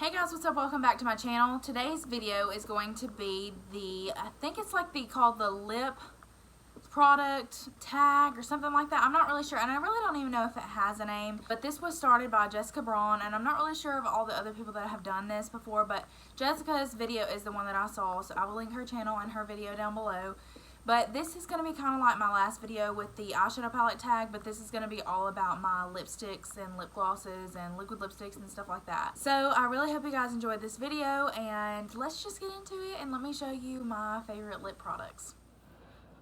Hey guys, what's up? Welcome back to my channel. Today's video is going to be I think it's like called the lip product tag or something like that. I'm not really sure, and I really don't even know if it has a name, but this was started by Jessica Braun, and I'm not really sure of all the other people that have done this before, but Jessica's video is the one that I saw, so I will link her channel and her video down below. But this is going to be kind of like my last video with the eyeshadow palette tag, but this is going to be all about my lipsticks and lip glosses and liquid lipsticks and stuff like that. So I really hope you guys enjoyed this video, and let's just get into it and let me show you my favorite lip products.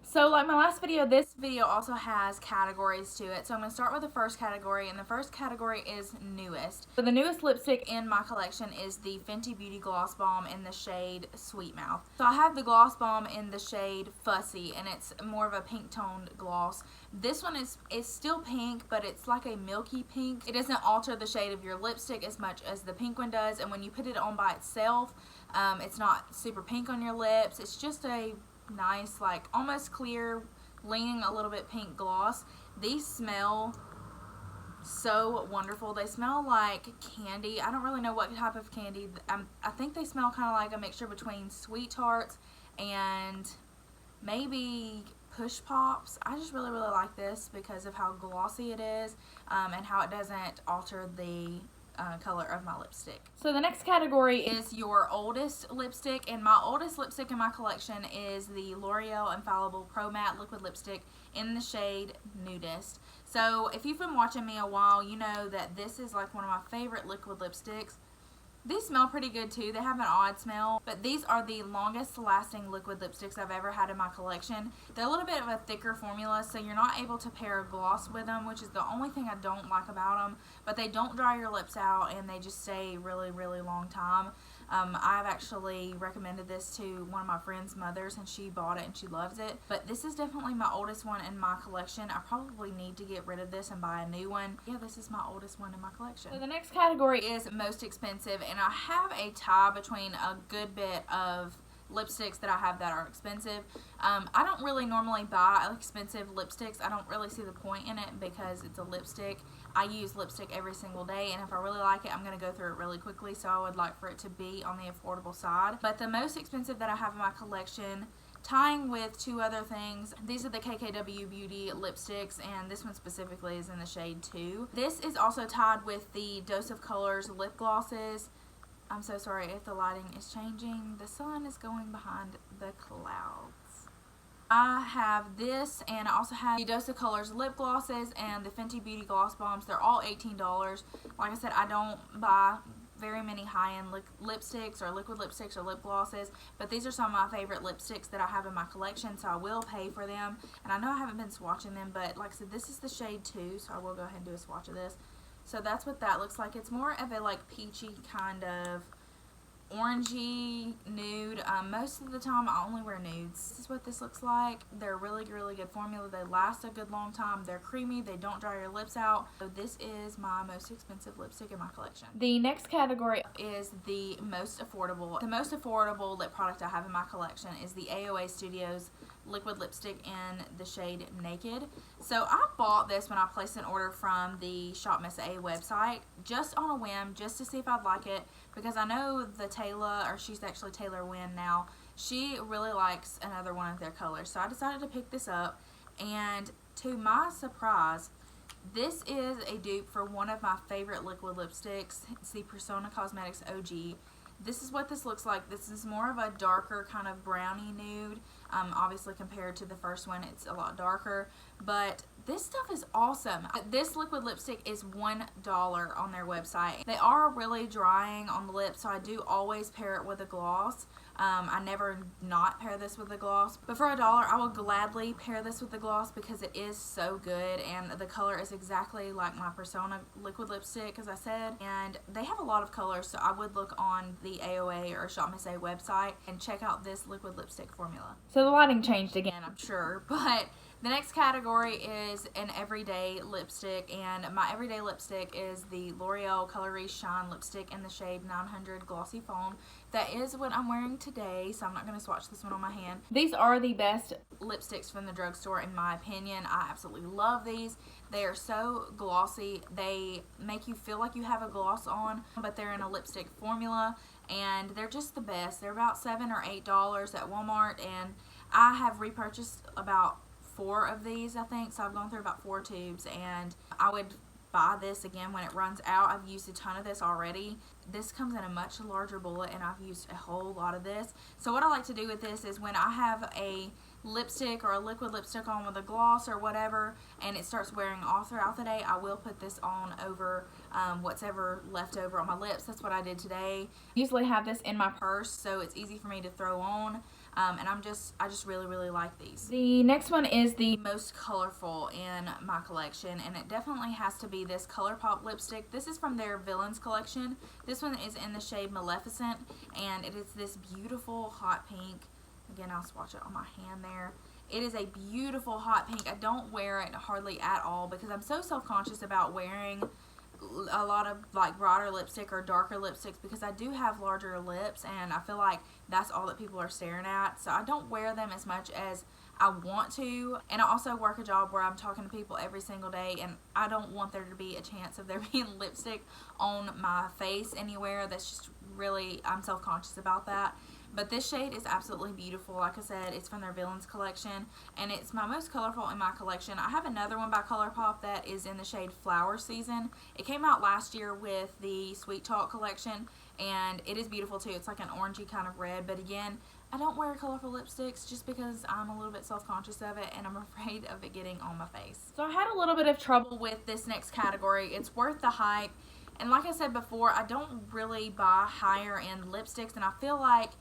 So like my last video, this video also has categories to it. So I'm going to start with the first category, and the first category is newest. So the newest lipstick in my collection is the Fenty Beauty Gloss Bomb in the shade Sweet Mouth. So I have the Gloss Bomb in the shade Fussy, and it's more of a pink toned gloss. This one is still pink, but it's like a milky pink. It doesn't alter the shade of your lipstick as much as the pink one does, and when you put it on by itself, it's not super pink on your lips. It's just a nice, like almost clear, leaning a little bit pink gloss. These smell so wonderful. They smell like candy. I don't really know what type of candy. I think they smell kind of like a mixture between Sweet Tarts and maybe Push Pops. I just really like this because of how glossy it is, and how it doesn't alter the color of my lipstick. So the next category is your oldest lipstick, and my oldest lipstick in my collection is the L'Oreal Infallible Pro Matte Liquid Lipstick in the shade Nudist. So if you've been watching me a while, you know that this is like one of my favorite liquid lipsticks. These smell pretty good too. They have an odd smell, but these are the longest lasting liquid lipsticks I've ever had in my collection. They're a little bit of a thicker formula, so you're not able to pair a gloss with them, which is the only thing I don't like about them, but they don't dry your lips out and they just stay really long time. I've actually recommended this to one of my friend's mothers, and she bought it and she loves it. But this is definitely my oldest one in my collection. I probably need to get rid of this and buy a new one. Yeah, this is my oldest one in my collection. So the next category is most expensive, and I have a tie between a good bit of lipsticks that I have that are expensive. I don't really normally buy expensive lipsticks. I don't really see the point in it because it's a lipstick. I use lipstick every single day, and if I really like it, I'm going to go through it really quickly, so I would like for it to be on the affordable side. But the most expensive that I have in my collection, tying with two other things, these are the KKW Beauty lipsticks, and this one specifically is in the shade 2. This is also tied with the Dose of Colors lip glosses. I'm so sorry if the lighting is changing. The sun is going behind the clouds. I have this, and I also have the Dose of Colors lip glosses and the Fenty Beauty Gloss Bombs. They're all $18. Like I said, I don't buy very many high-end lipsticks or liquid lipsticks or lip glosses, but these are some of my favorite lipsticks that I have in my collection, so I will pay for them. And I know I haven't been swatching them, but like I said, this is the shade 2, so I will go ahead and do a swatch of this. So that's what that looks like. It's more of a like peachy kind of orangey nude. Most of the time I only wear nudes. This is what this looks like. They're really good formula. They last a good long time. They're creamy. They don't dry your lips out. So this is my most expensive lipstick in my collection. The next category is the most affordable. The most affordable lip product I have in my collection is the AOA Studios liquid lipstick in the shade Naked. So I bought this when I placed an order from the Shop Miss A website, just on a whim, just to see if I'd like it, because I know the Taylor, or she's actually Taylor Wynn now, she really likes another one of their colors. So I decided to pick this up, and to my surprise, this is a dupe for one of my favorite liquid lipsticks. It's the Persona Cosmetics OG. This is what this looks like. This is more of a darker kind of brownie nude. Obviously compared to the first one, it's a lot darker, but this stuff is awesome. This liquid lipstick is $1 on their website. They are really drying on the lips, so I do always pair it with a gloss. I never not pair this with a gloss, but for $1 I will gladly pair this with the gloss because it is so good, and the color is exactly like my Persona liquid lipstick, as I said, and they have a lot of colors, so I would look on the AOA or Shop Miss A website and check out this liquid lipstick formula. So the lighting changed again, I'm sure, but The next category is an everyday lipstick, and my everyday lipstick is the L'Oreal Color Riche Shine Lipstick in the shade 900 Glossy Fawn. That is what I'm wearing today, so I'm not going to swatch this one on my hand. These are the best lipsticks from the drugstore in my opinion. I absolutely love these. They are so glossy. They make you feel like you have a gloss on, but they're in a lipstick formula, and they're just the best. They're about $7 or $8 at Walmart, and I have repurchased about 4 of these, I think, so I've gone through about 4 tubes, and I would buy this again when it runs out. I've used a ton of this already. This comes in a much larger bullet, and I've used a whole lot of this. So what I like to do with this is when I have a lipstick or a liquid lipstick on with a gloss or whatever, and it starts wearing off throughout the day, I will put this on over what's ever left over on my lips. That's what I did today. I usually have this in my purse, so it's easy for me to throw on. And I just really like these. The next one is the most colorful in my collection, and it definitely has to be this Colourpop lipstick. This is from their Villains collection. This one is in the shade Maleficent, and it is this beautiful hot pink. Again, I'll swatch it on my hand there. It is a beautiful hot pink. I don't wear it hardly at all because I'm so self-conscious about wearing a lot of like brighter lipstick or darker lipsticks because I do have larger lips, and I feel like that's all that people are staring at, so I don't wear them as much as I want to. And I also work a job where I'm talking to people every single day, and I don't want there to be a chance of there being lipstick on my face anywhere. That's just really, I'm self-conscious about that. But this shade is absolutely beautiful. Like I said, it's from their Villains collection, and it's my most colorful in my collection. I have another one by Colourpop that is in the shade Flower Season. It came out last year with the Sweet Talk collection, and it is beautiful too. It's like an orangey kind of red, but again, I don't wear colorful lipsticks just because I'm a little bit self-conscious of it, and I'm afraid of it getting on my face. So I had a little bit of trouble with this next category. It's worth the hype, and like I said before, I don't really buy higher end lipsticks, and I feel like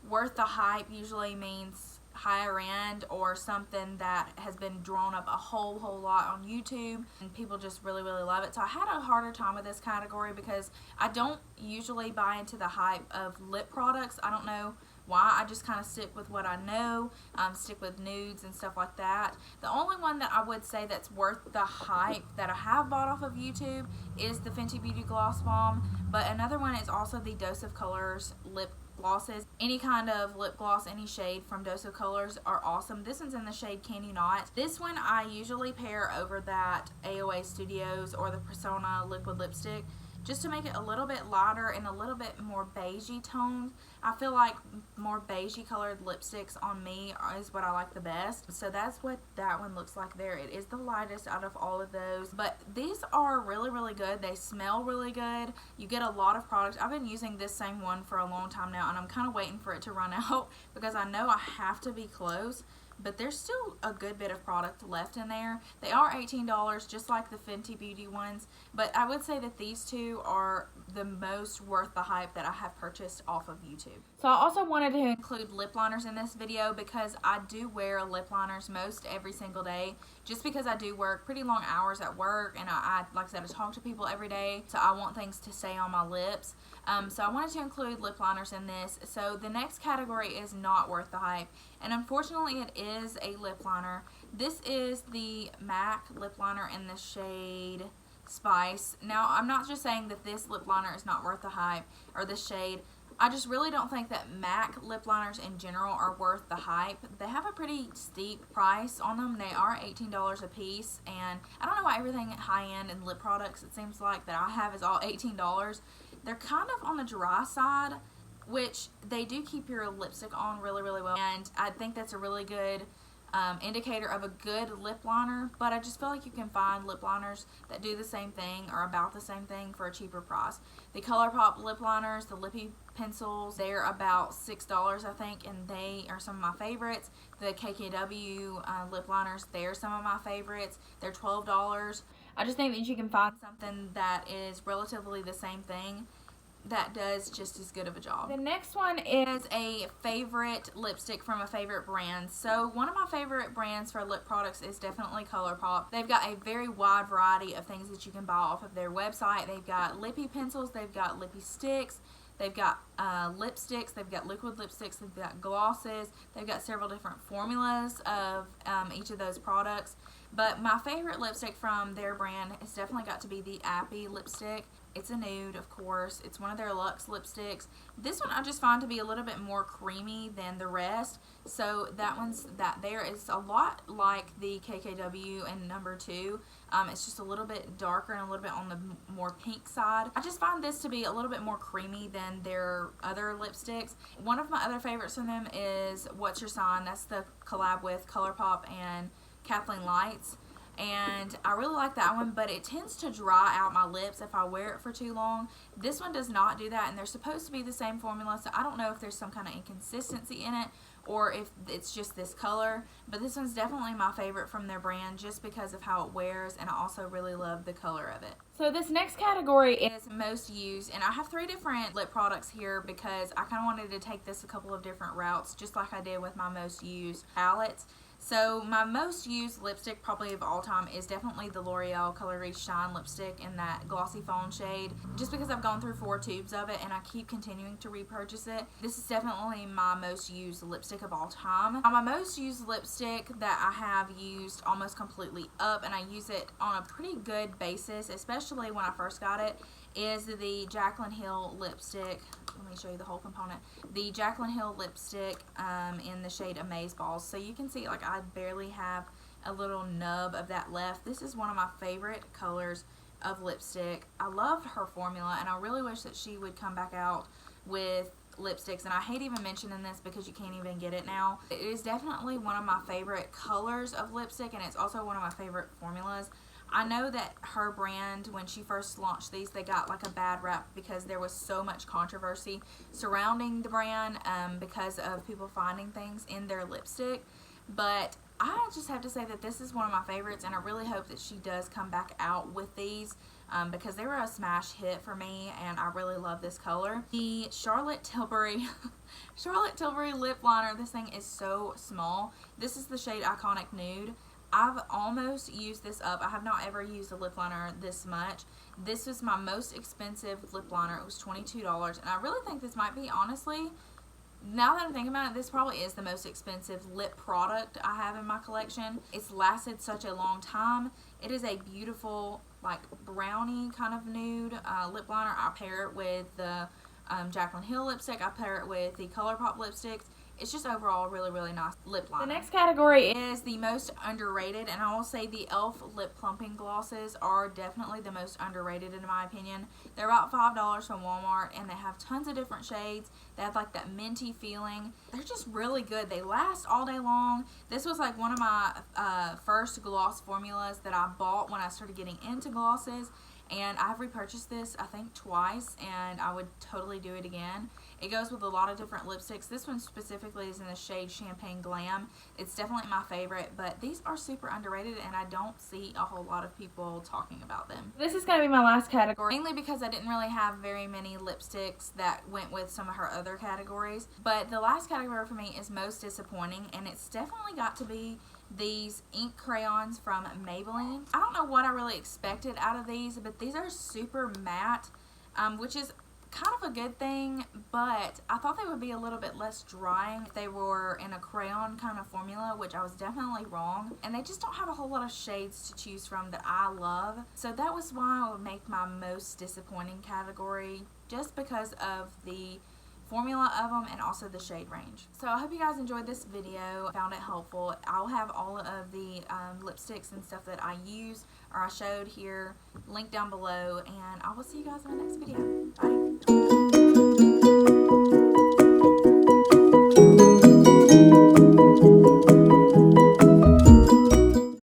worth the hype usually means higher end or something that has been drawn up a whole lot on YouTube and people just really love it. So I had a harder time with this category because I don't usually buy into the hype of lip products. I don't know why. I just kind of stick with what I know, stick with nudes and stuff like that. The only one that I would say that's worth the hype that I have bought off of YouTube is the Fenty Beauty Gloss Bomb, but another one is also the Dose of Colors lip glosses. Any kind of lip gloss, any shade from Dose of Colors are awesome. This one's in the shade Can You Not. This one I usually pair over that AOA Studios or the Persona liquid lipstick just to make it a little bit lighter and a little bit more beigey toned. I feel like more beigey colored lipsticks on me is what I like the best. So that's what that one looks like there. It is the lightest out of all of those, but these are really good. They smell really good. You get a lot of products. I've been using this same one for a long time now, and I'm kind of waiting for it to run out because I know I have to be close. But there's still a good bit of product left in there. They are $18 just like the Fenty Beauty ones, but I would say that these two are the most worth the hype that I have purchased off of YouTube. So I also wanted to include lip liners in this video because I do wear lip liners most every single day just because I do work pretty long hours at work, and I like I said, I talk to people every day, so I want things to stay on my lips. So I wanted to include lip liners in this. So the next category is not worth the hype, and unfortunately it is a lip liner. This is the MAC lip liner in the shade Spice. Now, I'm not just saying that this lip liner is not worth the hype or this shade. I just really don't think that MAC lip liners in general are worth the hype. They have a pretty steep price on them. They are $18 a piece, and I don't know why everything high-end in lip products, it seems like, that I have is all $18. They're kind of on the dry side, which they do keep your lipstick on really well, and I think that's a really good indicator of a good lip liner, but I just feel like you can find lip liners that do the same thing or about the same thing for a cheaper price. The Colourpop lip liners, the lippy pencils, they're about $6 I think, and they are some of my favorites. The KKW lip liners, they're some of my favorites. They're $12. I just think that you can find something that is relatively the same thing that does just as good of a job. The next one is a favorite lipstick from a favorite brand. So one of my favorite brands for lip products is definitely Colourpop. They've got a very wide variety of things that you can buy off of their website. They've got lippy pencils, they've got lippy sticks, They've got lipsticks, they've got liquid lipsticks, they've got glosses, they've got several different formulas of each of those products. But my favorite lipstick from their brand has definitely got to be the Appy lipstick. It's a nude, of course. It's one of their luxe lipsticks. This one I just find to be a little bit more creamy than the rest. So that there is a lot like the KKW and number 2. It's just a little bit darker and a little bit on the more pink side. I just find this to be a little bit more creamy than their other lipsticks. One of my other favorites from them is What's Your Sign. That's the collab with Colourpop and Kathleen Lights. And I really like that one, but it tends to dry out my lips if I wear it for too long. This one does not do that, and they're supposed to be the same formula, so I don't know if there's some kind of inconsistency in it or if it's just this color. But this one's definitely my favorite from their brand just because of how it wears, and I also really love the color of it. So this next category is most used, and I have 3 different lip products here because I kind of wanted to take this a couple of different routes, just like I did with my most used palettes. So my most used lipstick probably of all time is definitely the L'Oreal Color Riche Shine lipstick in that glossy fawn shade, just because I've gone through 4 tubes of it and I keep continuing to repurchase it. This is definitely my most used lipstick of all time. My most used lipstick that I have used almost completely up, and I use it on a pretty good basis, especially when I first got it, is the Jaclyn Hill lipstick. Let me show you the whole component. The Jaclyn Hill lipstick in the shade Amazeballs. So you can see, like, I barely have a little nub of that left. This is one of my favorite colors of lipstick. I love her formula, and I really wish that she would come back out with lipsticks. And I hate even mentioning this because you can't even get it now. It is definitely one of my favorite colors of lipstick, and it's also one of my favorite formulas. I know that her brand, when she first launched these, they got like a bad rap because there was so much controversy surrounding the brand because of people finding things in their lipstick. But I just have to say that this is one of my favorites, and I really hope that she does come back out with these because they were a smash hit for me, and I really love this color. The Charlotte Tilbury lip liner, this thing is so small. This is the shade Iconic Nude. I've almost used this up. I have not ever used a lip liner this much. This was my most expensive lip liner. It was $22, and I really think this might be, honestly, now that I'm thinking about it, this probably is the most expensive lip product I have in my collection. It's lasted such a long time. It is a beautiful, like, brownie kind of nude lip liner. I pair it with the Jaclyn Hill lipstick. I pair it with the Colourpop lipsticks. It's just overall really, really nice lip liner. The next category is the most underrated, and I will say the e.l.f. Lip Plumping Glosses are definitely the most underrated in my opinion. They're about $5 from Walmart, and they have tons of different shades. They have like that minty feeling. They're just really good. They last all day long. This was like one of my first gloss formulas that I bought when I started getting into glosses. And I've repurchased this, I think, twice, and I would totally do it again. It goes with a lot of different lipsticks. This one specifically is in the shade Champagne Glam. It's definitely my favorite, but these are super underrated, and I don't see a whole lot of people talking about them. This is going to be my last category, mainly because I didn't really have very many lipsticks that went with some of her other categories. But the last category for me is most disappointing, and it's definitely got to be these ink crayons from Maybelline. I don't know what I really expected out of these, but these are super matte, which is kind of a good thing, but I thought they would be a little bit less drying if they were in a crayon kind of formula, which I was definitely wrong. And they just don't have a whole lot of shades to choose from that I love. So that was why I would make my most disappointing category, just because of the formula of them and also the shade range. So I hope you guys enjoyed this video, found it helpful. I'll have all of the lipsticks and stuff that I use or I showed here linked down below, and I will see you guys in the next video. Bye.